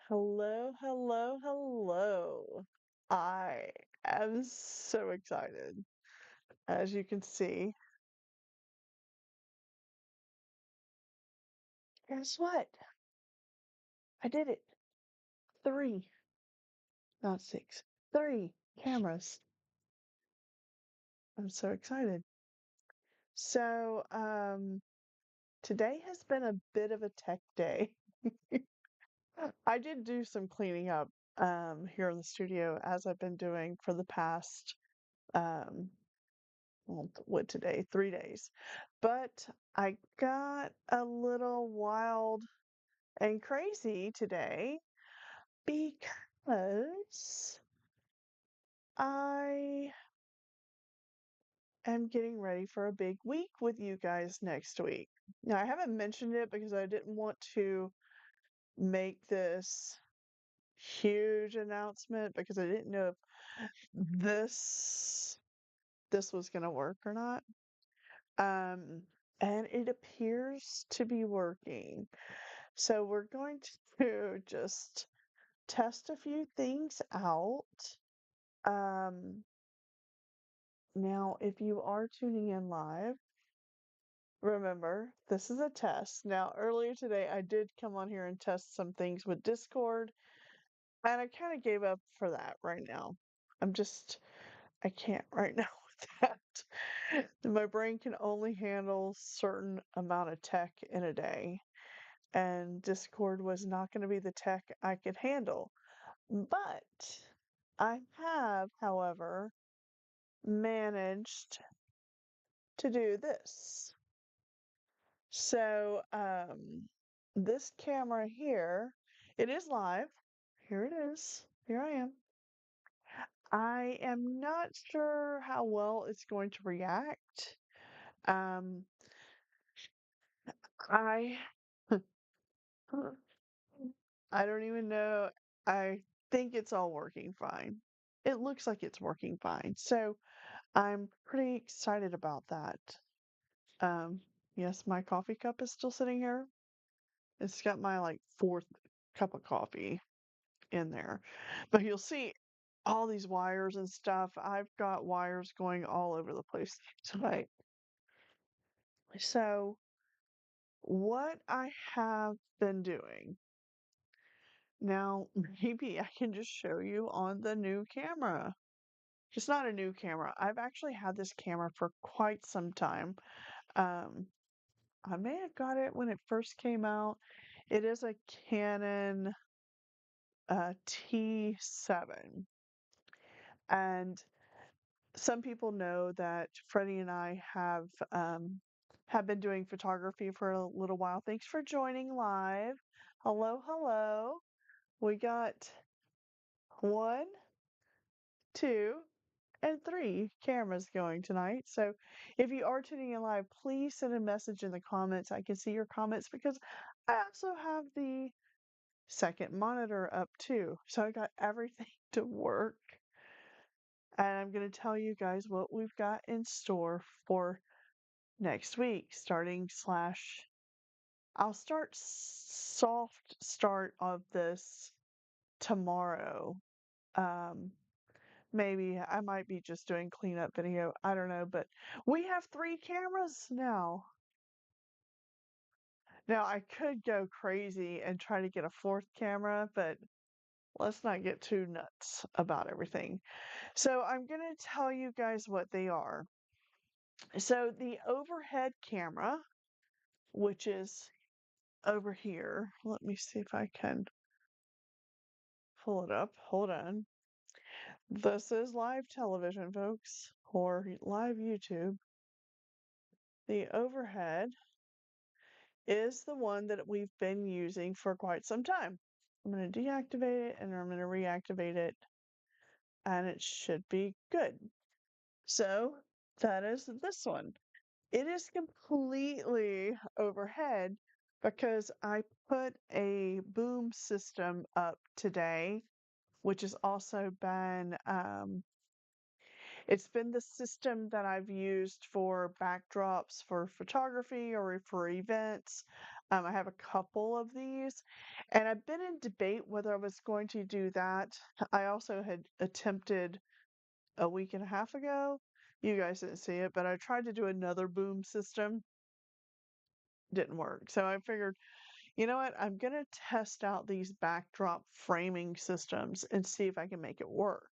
Hello, hello, hello. I am so excited. As you can see, guess what? I did it. Three, not six. Three cameras. I'm so excited. So, today has been a bit of a tech day. I did do some cleaning up here in the studio as I've been doing for the past um well, what today? 3 days. But I got a little wild and crazy today because I am getting ready for a big week with you guys next week. Now, I haven't mentioned it because I didn't want to make this huge announcement because I didn't know if this was going to work or not. Um, and it appears to be working. So we're going to just test a few things out. Um, Now, if you are tuning in live, remember this is a test. Now, earlier today, I did come on here and test some things with Discord, and I kind of gave up for that right now. I can't right now with that. My brain can only handle certain amount of tech in a day, and Discord was not going to be the tech I could handle. But I have, however, managed to do this. So, this camera here, it is live. Here it is. Here I am. I am not sure how well it's going to react. Um, I I don't even know. I think it's all working fine. It looks like it's working fine. So, I'm pretty excited about that. Um, yes, my coffee cup is still sitting here. It's got my like fourth cup of coffee in there. But you'll see all these wires and stuff. I've got wires going all over the place tonight. So, what I have been doing now, maybe I can just show you on the new camera. It's not a new camera. I've actually had this camera for quite some time. Um, I may have got it when it first came out. It is a Canon T7. And some people know that Freddie and I have been doing photography for a little while. Thanks for joining live. Hello, hello. We got one, two, and three cameras going tonight. So if you are tuning in live, please send a message in the comments. I can see your comments because I also have the second monitor up too. So I got everything to work. And I'm going to tell you guys what we've got in store for next week, starting slash. I'll start soft start of this tomorrow. Um, Maybe I might be just doing cleanup video. I don't know, but we have three cameras now. Now I could go crazy and try to get a fourth camera, but let's not get too nuts about everything. So I'm going to tell you guys what they are. So the overhead camera, which is over here. Let me see if I can pull it up. Hold on. This is live television, folks, or live YouTube. The overhead is the one that we've been using for quite some time. I'm going to deactivate it and I'm going to reactivate it, and it should be good. So that is this one. It is completely overhead because I put a boom system up today, which has also been it's been the system that I've used for backdrops for photography or for events. I have a couple of these, and I've been in debate whether I was going to do that. I also had attempted a week and a half ago. You guys didn't see it, but I tried to do another boom system. Didn't work. So I figured, you know what? I'm going to test out these backdrop framing systems and see if I can make it work.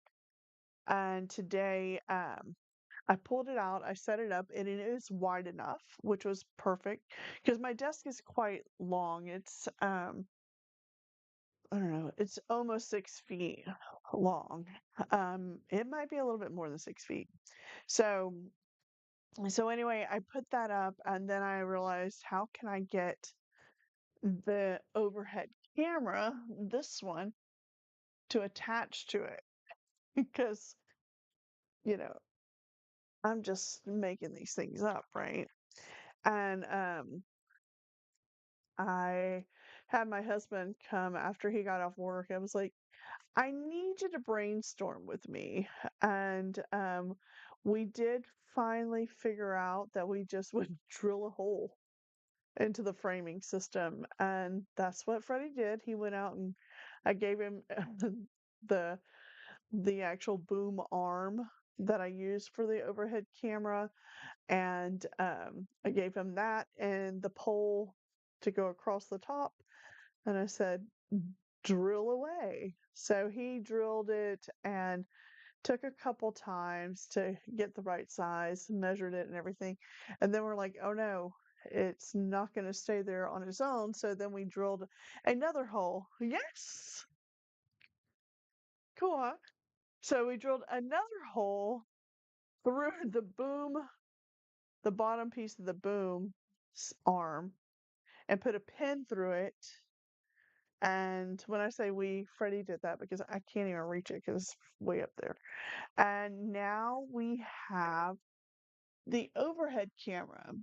And today, I pulled it out, I set it up, and it is wide enough, which was perfect because my desk is quite long. I don't know, it's almost 6 feet long. It might be a little bit more than 6 feet. So, so anyway, I put that up, and then I realized, how can I get the overhead camera, this one, to attach to it? Because, you know, I'm just making these things up, right? And I had my husband come after he got off work. I was like, I need you to brainstorm with me. And we did finally figure out that we just would drill a hole into the framing system. And that's what Freddie did. He went out and I gave him the the actual boom arm that I use for the overhead camera. And I gave him that and the pole to go across the top. And I said, drill away. So he drilled it and took a couple times to get the right size, measured it and everything. And then we're like, oh no, it's not going to stay there on its own. So then we drilled another hole. Yes, cool. Huh? So we drilled another hole through the boom, the bottom piece of the boom arm, and put a pin through it. And when I say we, Freddie did that because I can't even reach it because it's way up there. And now we have the overhead camera,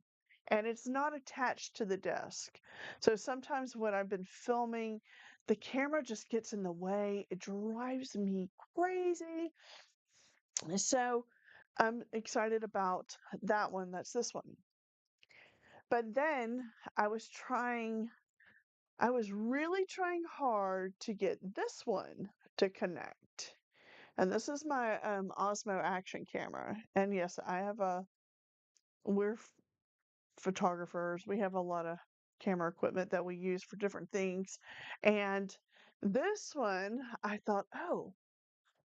and it's not attached to the desk. So sometimes when I've been filming, the camera just gets in the way. It drives me crazy. So I'm excited about that one. That's this one. But then I was trying I was really trying hard to get this one to connect. And this is my Osmo action camera. And yes, we're photographers. We have a lot of camera equipment that we use for different things. And this one, I thought, oh,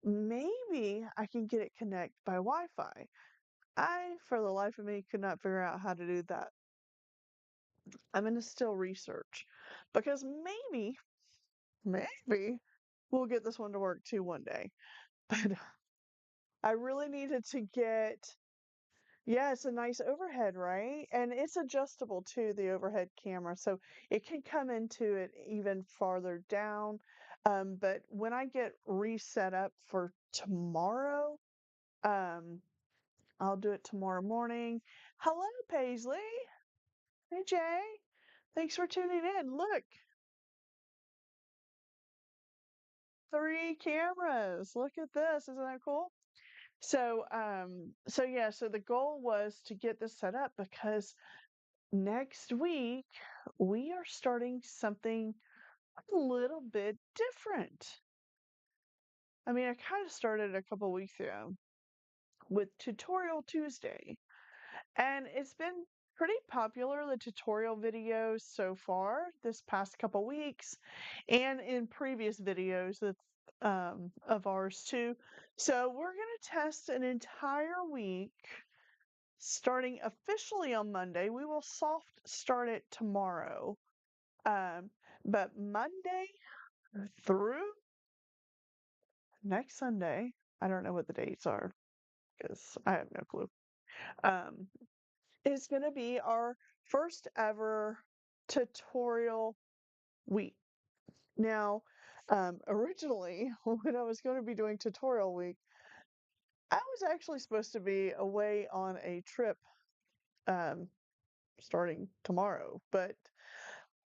maybe I can get it connect by Wi-Fi. I, for the life of me, could not figure out how to do that. I'm going to still research because maybe we'll get this one to work too one day. But I really needed to get, yeah, it's a nice overhead, right? And it's adjustable too, the overhead camera. So it can come into it even farther down. But when I get reset up for tomorrow, um, I'll do it tomorrow morning. Hello, Paisley. Hey, Jay. Thanks for tuning in. Look, 3 cameras. Look at this. Isn't that cool? So yeah, so the goal was to get this set up because next week we are starting something a little bit different. I mean, I kind of started a couple weeks ago with Tutorial Tuesday, and it's been pretty popular, the tutorial videos so far this past couple weeks, and in previous videos of ours too. So we're going to test an entire week starting officially on Monday. We will soft start it tomorrow. Um, but Monday through next Sunday, I don't know what the dates are because I have no clue. Um, is going to be our first ever tutorial week. Now, originally, when I was going to be doing tutorial week, I was actually supposed to be away on a trip um, starting tomorrow, but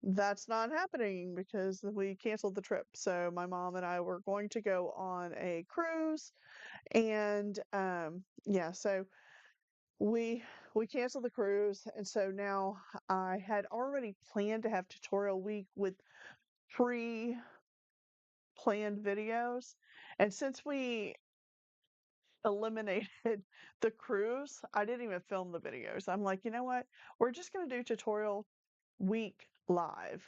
that's not happening because we canceled the trip. So my mom and I were going to go on a cruise and yeah, so we we canceled the cruise, and so now I had already planned to have tutorial week with pre-planned videos. And since we eliminated the cruise, I didn't even film the videos. I'm like, you know what? We're just going to do tutorial week live.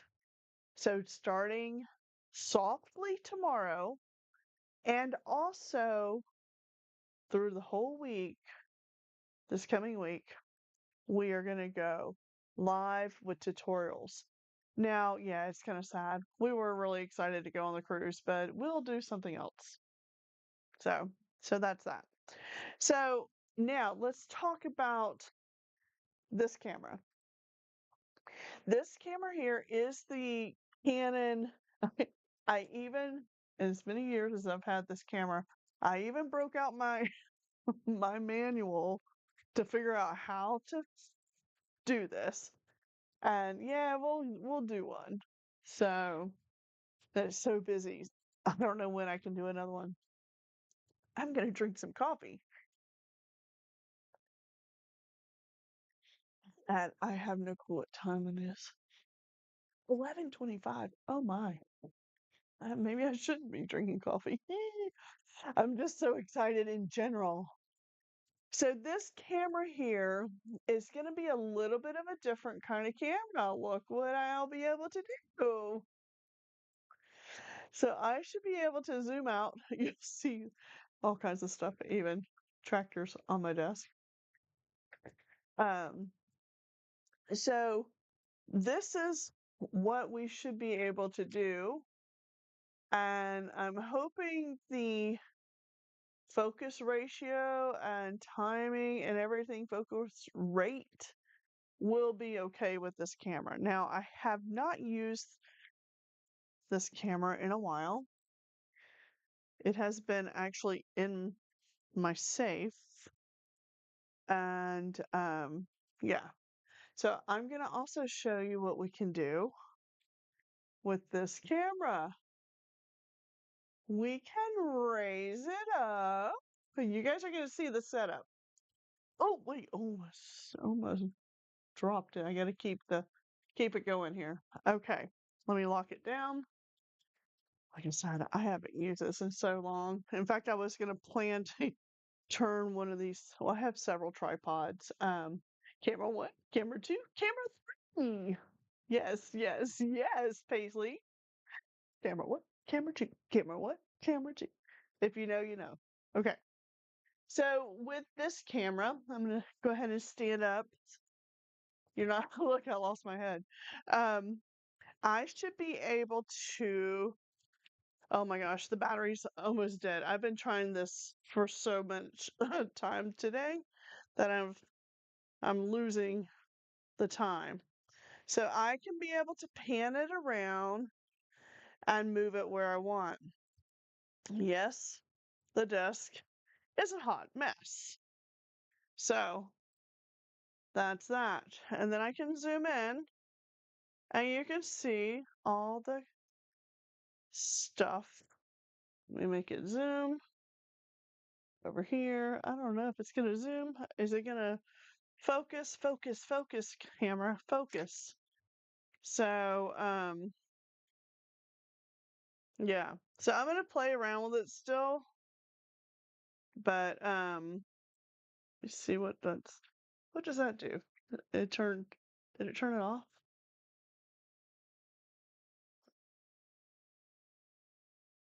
So starting softly tomorrow and also through the whole week, this coming week, we are going to go live with tutorials. Now, yeah, it's kind of sad. We were really excited to go on the cruise, but we'll do something else. So that's that. So now let's talk about this camera. This camera here is the Canon. I even, and it's many years as I've had this camera, I even broke out my my manual to figure out how to do this. And yeah, we'll do one. So that's so busy. I don't know when I can do another one. I'm gonna drink some coffee. And I have no clue what time it is. 11:25. Oh my. Maybe I shouldn't be drinking coffee. I'm just so excited in general. So this camera here is going to be a little bit of a different kind of camera. Look what I'll be able to do. So I should be able to zoom out. You see all kinds of stuff, even tractors on my desk. Um, so this is what we should be able to do. And I'm hoping the focus ratio and timing and everything, focus rate, will be okay with this camera. Now, I have not used this camera in a while. It has been actually in my safe. And yeah. So I'm going to also show you what we can do with this camera. We can raise it up. You guys are going to see the setup. Oh, wait, almost dropped it. I got to keep it going here. Okay, let me lock it down. Like I said, I haven't used this in so long. In fact, I was going to plan to turn one of these. Well, I have several tripods. Camera one, camera two, camera three. Yes, yes, yes, Paisley. Camera one, camera two, camera one, camera two. If you know, you know. Okay. So with this camera, I'm going to go ahead and stand up. You're not, look, I lost my head. Um, I should be able to, oh my gosh, the battery's almost dead. I've been trying this for so much time today that I'm losing the time. So I can be able to pan it around and move it where I want. Yes, the desk is a hot mess. So that's that. And then I can zoom in and you can see all the stuff. Let me make it zoom over here. I don't know if it's going to zoom. Is it going to focus, focus, focus, camera, focus? So, yeah. So I'm going to play around with it still, but, let's see what does that do? It turned, did it turn it off?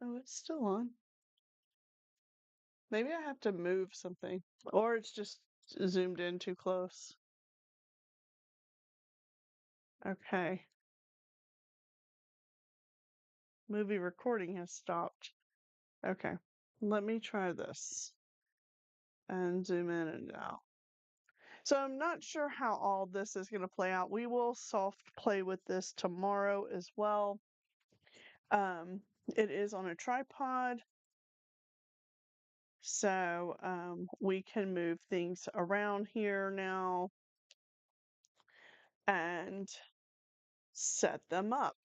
Oh, it's still on. Maybe I have to move something, or it's just zoomed in too close. Okay. Movie recording has stopped. Okay. Let me try this and zoom in and out. So I'm not sure how all this is going to play out. We will soft play with this tomorrow as well. It is on a tripod, so we can move things around here now and set them up.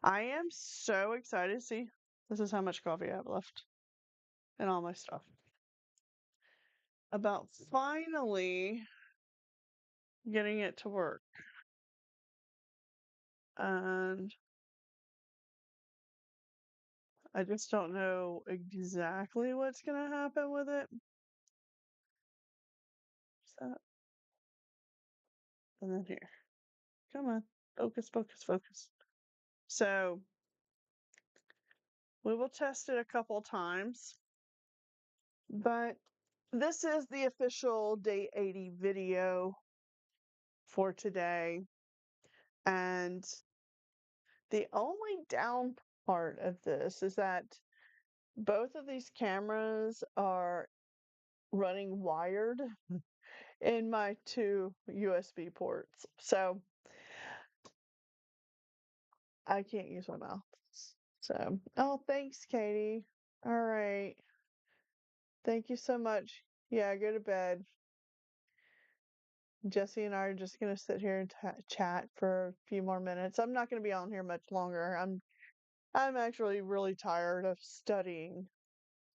I am so excited. See, this is how much coffee I have left and all my stuff. about finally getting it to work. And I just don't know exactly what's going to happen with it. So, and then here. Come on. Focus, focus, focus. So we will test it a couple times, but this is the official day 80 video for today. And the only down part of this is that both of these cameras are running wired in my two USB ports. So I can't use my mouth. So, oh, thanks, Katie. All right. Thank you so much. Yeah, go to bed. Jesse and I are just going to sit here and chat for a few more minutes. I'm not going to be on here much longer. I'm actually really tired of studying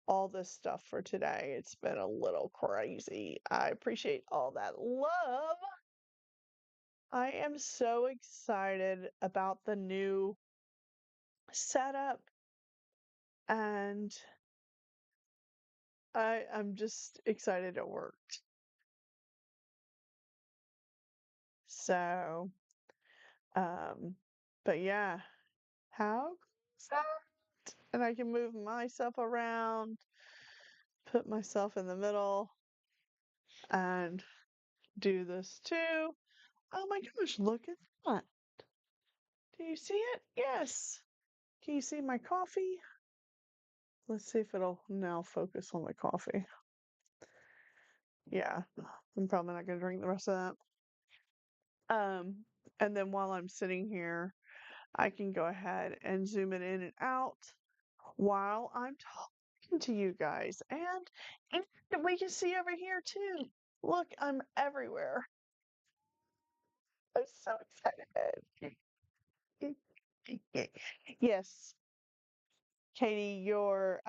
all this stuff for today. It's been a little crazy. I appreciate all that love. I am so excited about the new setup, and I'm just excited it worked. So, um, but yeah, how cool is that? And I can move myself around, put myself in the middle, and do this too. Oh my gosh, look at that. Do you see it? Yes. Can you see my coffee? Let's see if it'll now focus on my coffee. Yeah, I'm probably not gonna drink the rest of that. And then while I'm sitting here, I can go ahead and zoom it in and out while I'm talking to you guys. And we can see over here too. Look, I'm everywhere. I'm so excited. Yes, Katie, your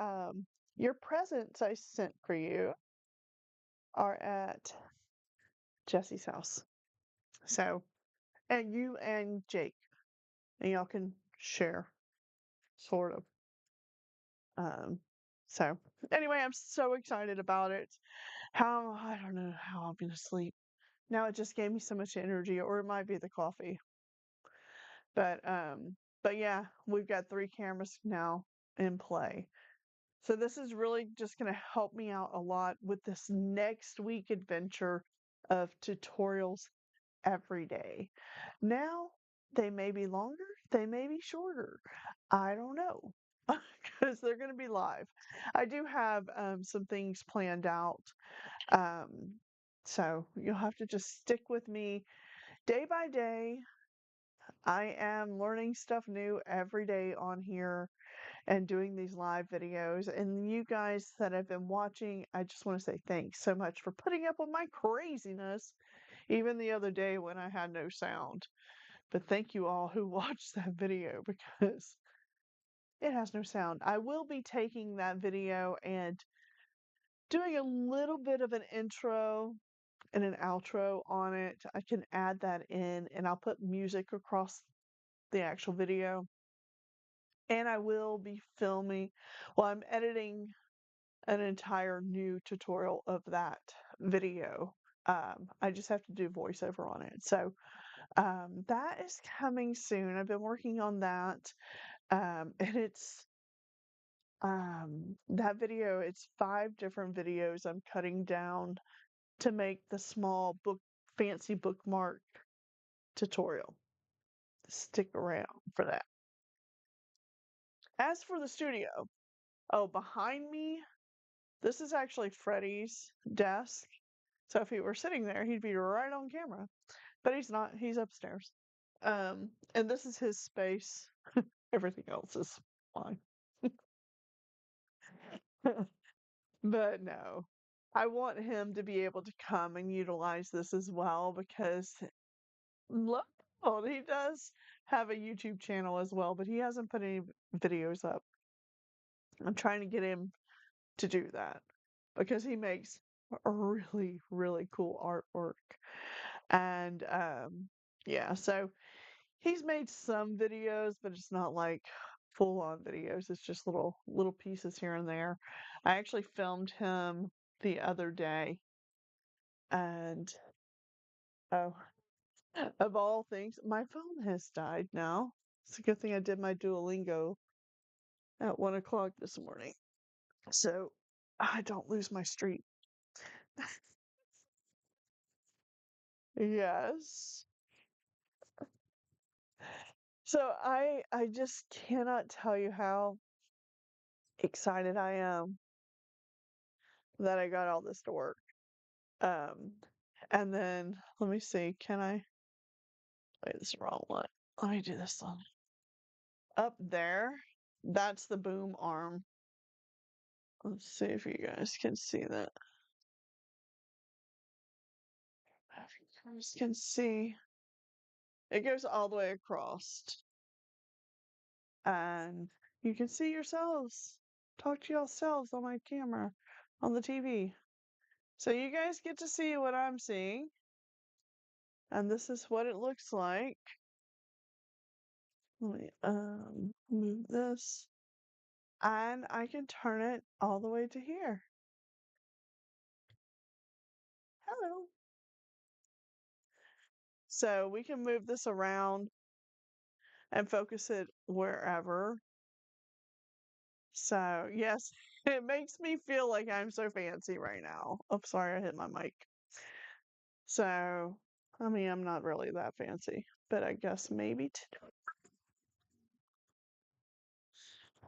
presents I sent for you are at Jesse's house. So, and you and Jake, and y'all can share, sort of. Um, so anyway, I'm so excited about it. How I don't know how I'm gonna sleep. Now it just gave me so much energy, or it might be the coffee. But but yeah, we've got three cameras now in play. So this is really just gonna help me out a lot with this next week adventure of tutorials every day. Now, they may be longer, they may be shorter. I don't know because they're going to be live. I do have some things planned out. Um, so you'll have to just stick with me day by day. I am learning stuff new every day on here and doing these live videos. And you guys that have been watching, I just want to say thanks so much for putting up with my craziness, even the other day when I had no sound. But thank you all who watched that video because it has no sound. I will be taking that video and doing a little bit of an intro and an outro on it. I can add that in and I'll put music across the actual video. And I will be filming, well, I'm editing an entire new tutorial of that video. I just have to do voiceover on it. So that is coming soon. I've been working on that. And it's that video, it's 5 different videos I'm cutting down to make the small fancy bookmark tutorial. Stick around for that. As for the studio, oh, behind me, this is actually Freddie's desk. So if he were sitting there, he'd be right on camera. But he's not, he's upstairs. And this is his space. Everything else is fine. But no, I want him to be able to come and utilize this as well because look, he does have a YouTube channel as well, but he hasn't put any videos up. I'm trying to get him to do that because he makes a really, really cool artwork. And yeah, so he's made some videos, but it's not like full on videos. It's just little pieces here and there. I actually filmed him the other day, and oh, of all things, my phone has died now. It's a good thing I did my Duolingo at 1 o'clock this morning, so I don't lose my streak. Yes. So I just cannot tell you how excited I am that I got all this to work. Um, and then let me see, can I wait, this is the wrong one. Let me do this one. Up there, that's the boom arm. Let's see if you guys can see that. If you guys can see, it goes all the way across. And you can see yourselves. Talk to yourselves on my camera, on the TV. So you guys get to see what I'm seeing. And this is what it looks like. Let me move this. And I can turn it all the way to here. Hello. So we can move this around and focus it wherever. So yes, it makes me feel like I'm so fancy right now. Oh, sorry, I hit my mic. So, I mean, I'm not really that fancy, but I guess maybe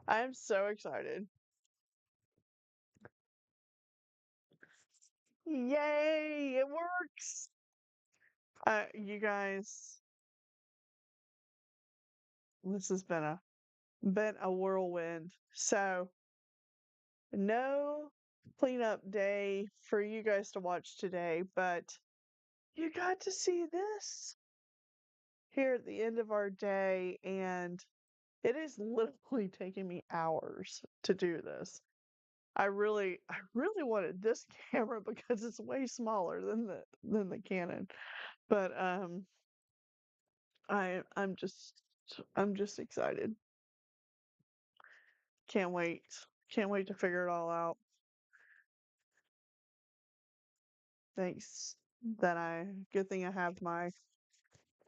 I'm so excited. Yay, it works. You guys, this has been a whirlwind. So, no cleanup day for you guys to watch today, but you got to see this here at the end of our day, and it is literally taking me hours to do this. I really wanted this camera because it's way smaller than the Canon. But I'm just excited. Can't wait. Can't wait to figure it all out. Thanks that I good thing I have my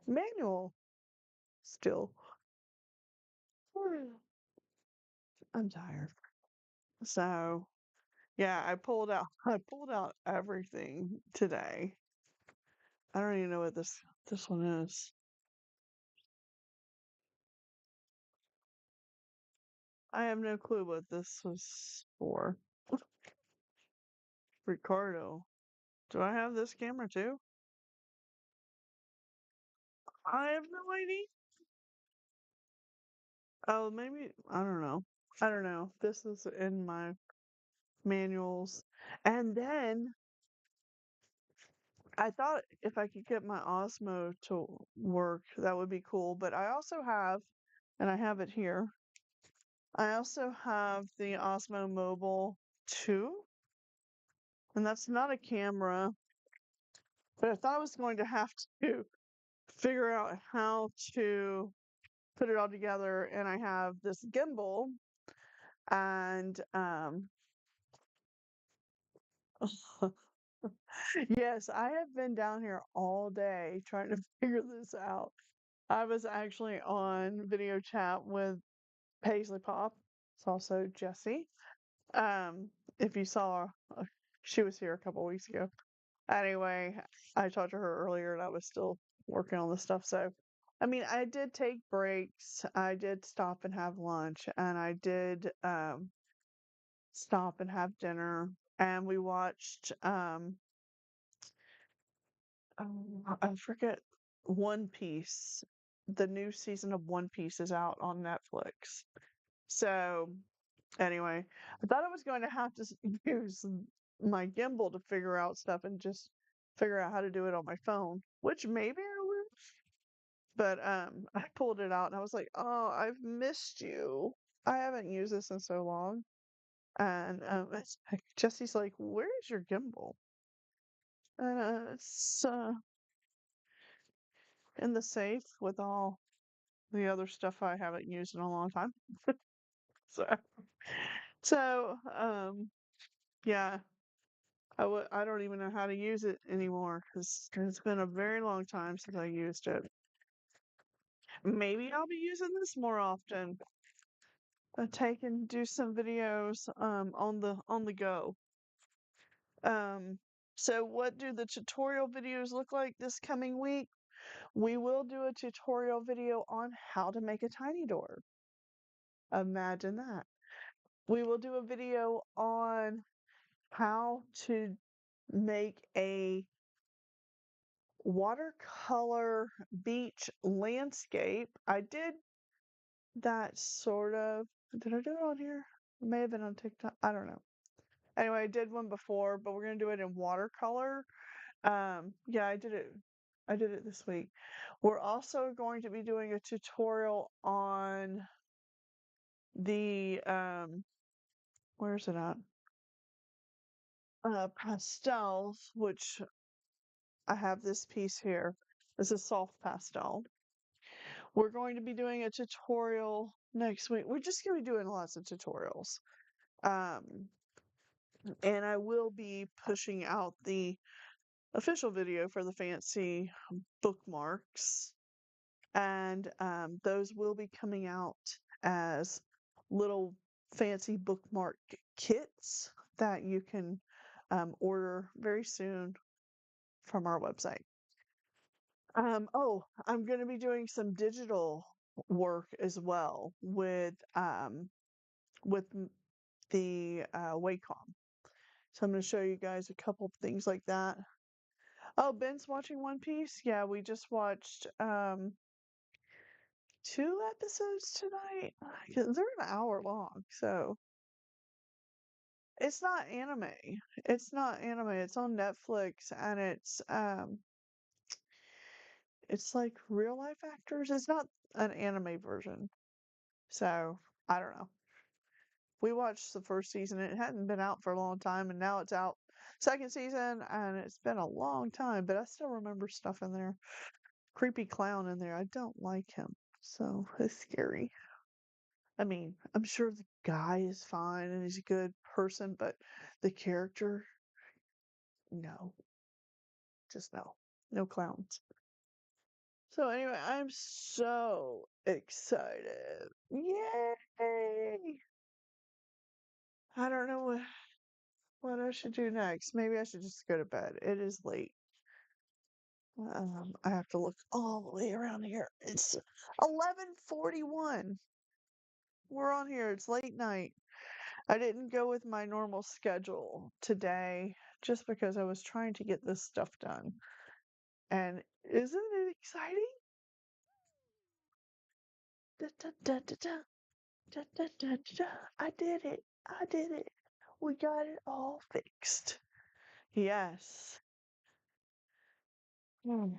manual still. I'm tired. So yeah, I pulled out everything today. I don't even know what this one is. I have no clue what this was for. Ricardo. Do I have this camera too? I have no idea. Oh, maybe I don't know. I don't know. This is in my manuals. And then I thought if I could get my Osmo to work, that would be cool. But I also have, and I have it here, I also have the Osmo Mobile 2, and that's not a camera, but I thought I was going to have to figure out how to put it all together. And I have this gimbal, and yes, I have been down here all day trying to figure this out. I was actually on video chat with Paisley Pop. It's also Jessie. Um, if you saw, she was here a couple weeks ago. Anyway, I talked to her earlier and I was still working on the stuff. So, I mean, I did take breaks. I did stop and have lunch, and I did stop and have dinner. And we watched I forget One Piece. The new season of One Piece is out on Netflix. So, anyway, I thought I was going to have to use my gimbal to figure out stuff and just figure out how to do it on my phone, which maybe I will. But I pulled it out and I was like, "Oh, I've missed you. I haven't used this in so long." And Jesse's like, "Where's your gimbal?" And it's in the safe with all the other stuff I haven't used in a long time. So, so yeah, I don't even know how to use it anymore because it's been a very long time since I used it. Maybe I'll be using this more often. Take and do some videos on the go. Um, so what do the tutorial videos look like this coming week? We will do a tutorial video on how to make a tiny door. Imagine that. We will do a video on how to make a watercolor beach landscape. I did that sort of. Did I do it on here? It may have been on TikTok. I don't know. Anyway, I did one before, but we're gonna do it in watercolor. Yeah, I did it. I did it this week. We're also going to be doing a tutorial on the where's it at? Pastels, which I have this piece here. This is soft pastel. We're going to be doing a tutorial next week. We're just going to be doing lots of tutorials. Um, and I will be pushing out the official video for the fancy bookmarks. And those will be coming out as little fancy bookmark kits that you can order very soon from our website. Oh, I'm going to be doing some digital work as well with the Wacom. So I'm going to show you guys a couple of things like that. Oh, Ben's watching One Piece. Yeah, we just watched 2 episodes tonight. 'Cause they're an hour long, so it's not anime. It's not anime. It's on Netflix and it's like real life actors. It's not an anime version. So I don't know. We watched the first season. It hadn't been out for a long time, and now it's out second season, and it's been a long time. But I still remember stuff in there. Creepy clown in there. I don't like him, so it's scary. I mean, I'm sure the guy is fine and he's a good person, but the character, no, just no, no clowns. So anyway, I'm so excited. Yay! I don't know what I should do next. Maybe I should just go to bed. It is late. I have to look all the way around here. It's 11:41. We're on here. It's late night. I didn't go with my normal schedule today just because I was trying to get this stuff done. And isn't it exciting? Da, da, da, da, da, da, da, da, da, da. I did it. I did it. We got it all fixed. Yes. Mm.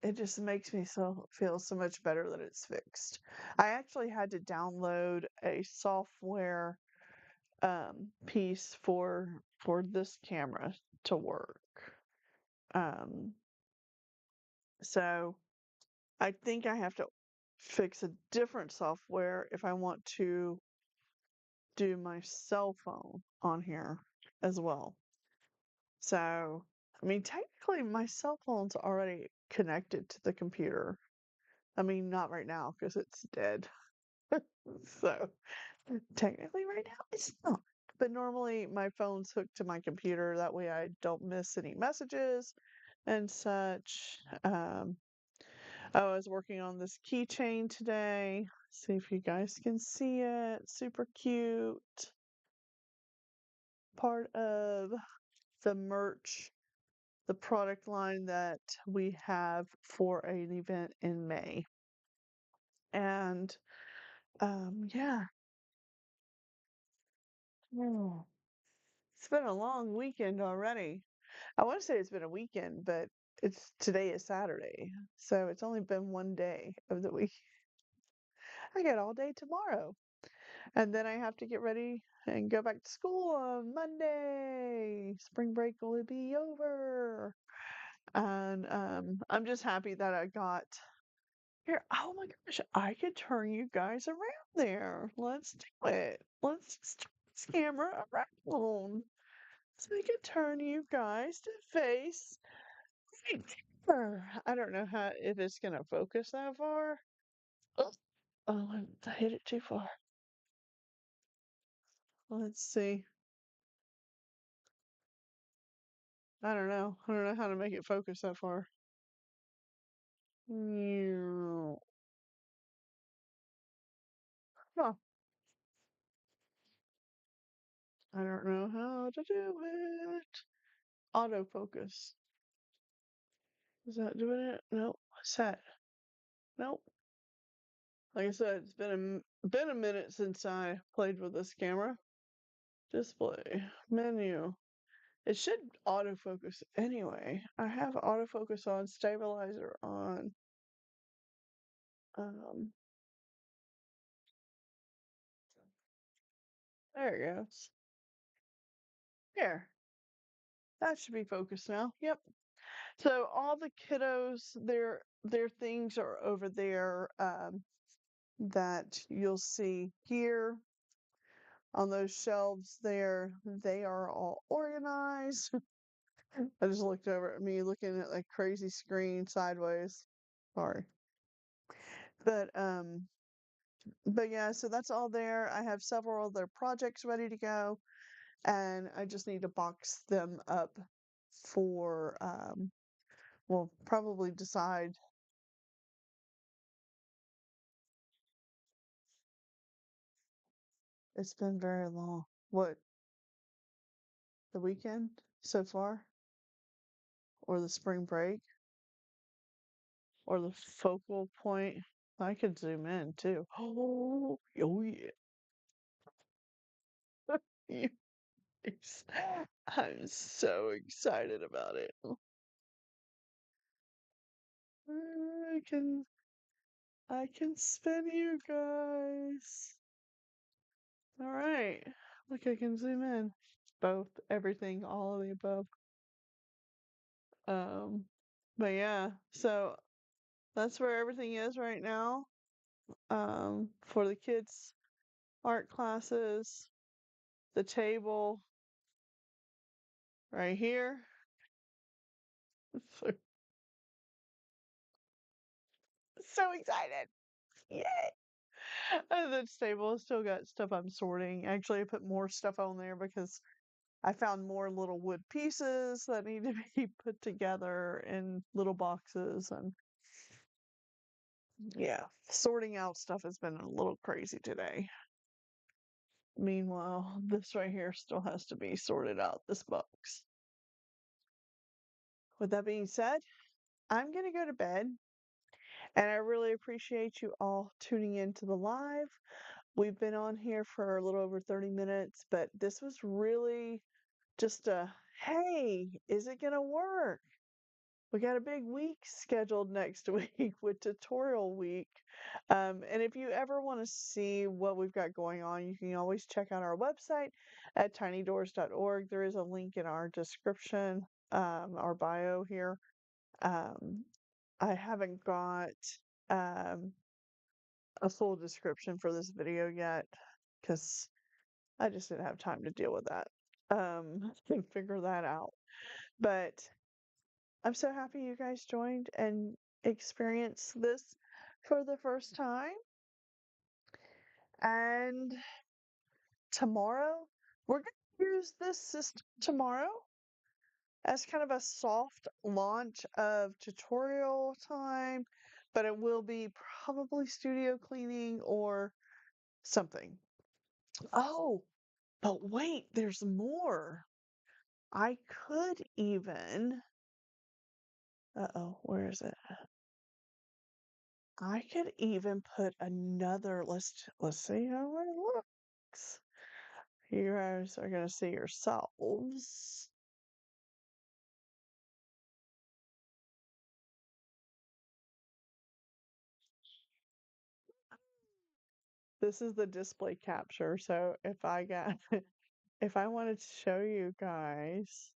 It just makes me feel so much better that it's fixed. I actually had to download a software piece for this camera to work. Um, so I think I have to fix a different software if I want to do my cell phone on here as well. So, I mean, technically, my cell phone's already connected to the computer. I mean, not right now because it's dead. So, technically, right now, it's not. But normally, my phone's hooked to my computer. That way, I don't miss any messages and such. I was working on this keychain today. See if you guys can see it. Super cute. Part of the merch, the product line that we have for an event in May. And yeah. Mm. It's been a long weekend already. I want to say it's been a weekend, but it's today is Saturday. So it's only been one day of the week. I got all day tomorrow. And then I have to get ready and go back to school on Monday. Spring break will be over. And I'm just happy that I got here. Oh my gosh, I could turn you guys around there. Let's do it. Let's just turn this camera around. So I could turn you guys to face right there. I don't know how if it's gonna focus that far. Oh, I hit it too far. Let's see. I don't know. I don't know how to make it focus that far. Meow. Huh. I don't know how to do it. Autofocus. Is that doing it? Nope. What's that? Nope. Like I said, it's been a minute since I played with this camera. Display. Menu. It should autofocus anyway. I have autofocus on, stabilizer on. Um, there it goes. There. That should be focused now. Yep. So all the kiddos, their things are over there that you'll see here on those shelves there. They are all organized. I just looked over at me looking at like crazy screen sideways. Sorry. But um but yeah, so that's all there. I have several other projects ready to go and I just need to box them up for well, probably decide. It's been very long. What, the weekend so far? Or the spring break? Or the focal point? I could zoom in too. Oh yeah. Yes. I'm so excited about it. I can I can spin you guys. All right. Look, I can zoom in. Both, everything, all of the above. Um, but yeah, so that's where everything is right now. For the kids' art classes, the table right here. So, so excited. Yay! And the table has still got stuff I'm sorting. Actually, I put more stuff on there because I found more little wood pieces that need to be put together in little boxes. And yeah, sorting out stuff has been a little crazy today. Meanwhile, this right here still has to be sorted out, this box. With that being said, I'm going to go to bed. And I really appreciate you all tuning in to the live. We've been on here for a little over 30 minutes, but this was really just a hey, is it going to work? We got a big week scheduled next week with tutorial week. And if you ever want to see what we've got going on, you can always check out our website at tinydoors.org. There is a link in our description, our bio here. Um, I haven't got um, a full description for this video yet because I just didn't have time to deal with that and figure that out. But I'm so happy you guys joined and experienced this for the first time. And tomorrow, we're going to use this system tomorrow as kind of a soft launch of tutorial time, but it will be probably studio cleaning or something. Oh, but wait, there's more. I could even, uh-oh, where is it? I could even put another, let's see how it looks. You guys are gonna see yourselves. This is the display capture. So if I got if I wanted to show you guys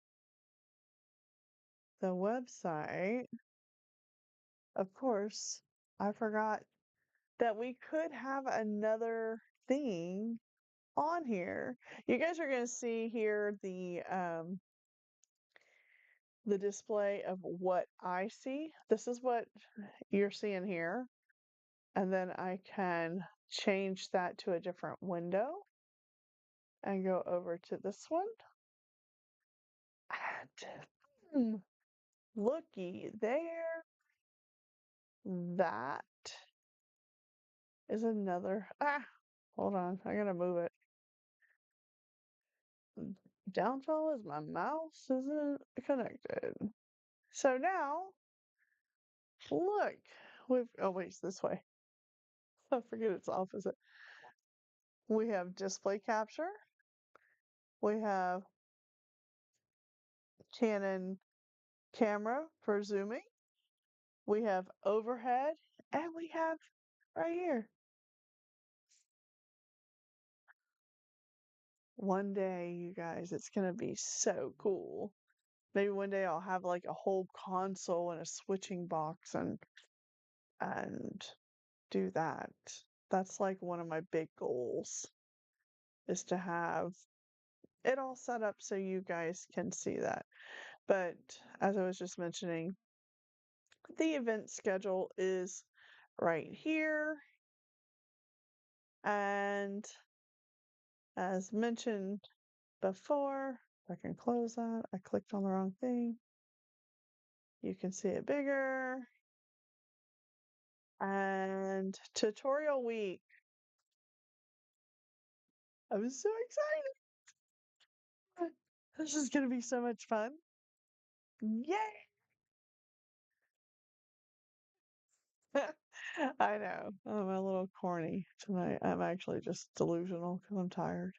the website, of course, I forgot that we could have another thing on here. You guys are going to see here the display of what I see. This is what you're seeing here. And then I can change that to a different window and go over to this one. And looky there. That is another. Hold on. I gotta move it. Downfall is my mouse isn't connected. So now, look. Oh, wait, it's this way. I forget it's opposite. We have display capture. We have Canon camera for zooming. We have overhead. And we have right here. One day, you guys, it's going to be so cool. Maybe one day I'll have like a whole console and a switching box and do that. That's like one of my big goals is to have it all set up so you guys can see that. But as I was just mentioning, the event schedule is right here. And as mentioned before, if I can close that, I clicked on the wrong thing. You can see it bigger. And tutorial week. I'm so excited. This is going to be so much fun. Yay! I know. I'm a little corny tonight. I'm actually just delusional because I'm tired.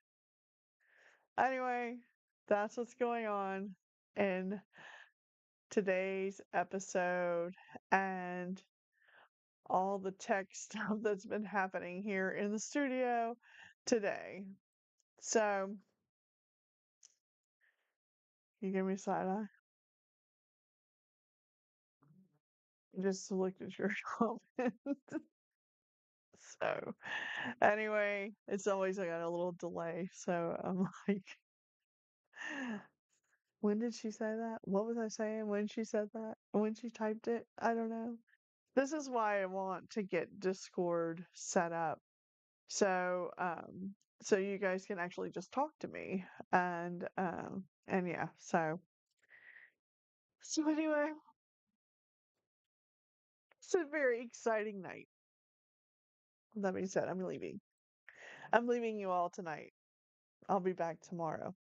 Anyway, that's what's going on in today's episode and all the tech stuff that's been happening here in the studio today. So, you give me side eye. Just looked at your comment. So, anyway, it's always I got a little delay. So I'm like, when did she say that? What was I saying when she said that? When she typed it? I don't know. This is why I want to get Discord set up. So, so you guys can actually just talk to me and yeah, so anyway, it's a very exciting night. That being said, I'm leaving. I'm leaving you all tonight. I'll be back tomorrow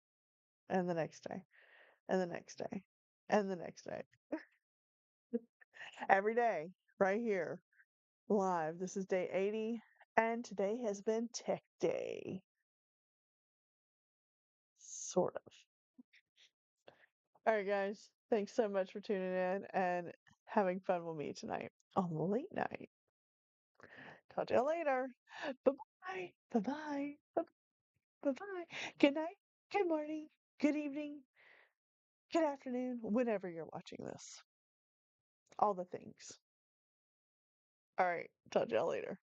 and the next day and the next day and the next day. Every day, right here, live. This is day 80, and today has been Tech Day. Sort of. All right, guys. Thanks so much for tuning in and having fun with me tonight on the late night. Talk to you later. Bye bye. Bye bye. Bye bye. Good night. Good morning. Good evening. Good afternoon. Whenever you're watching this. All the things. All right. Talk to you later.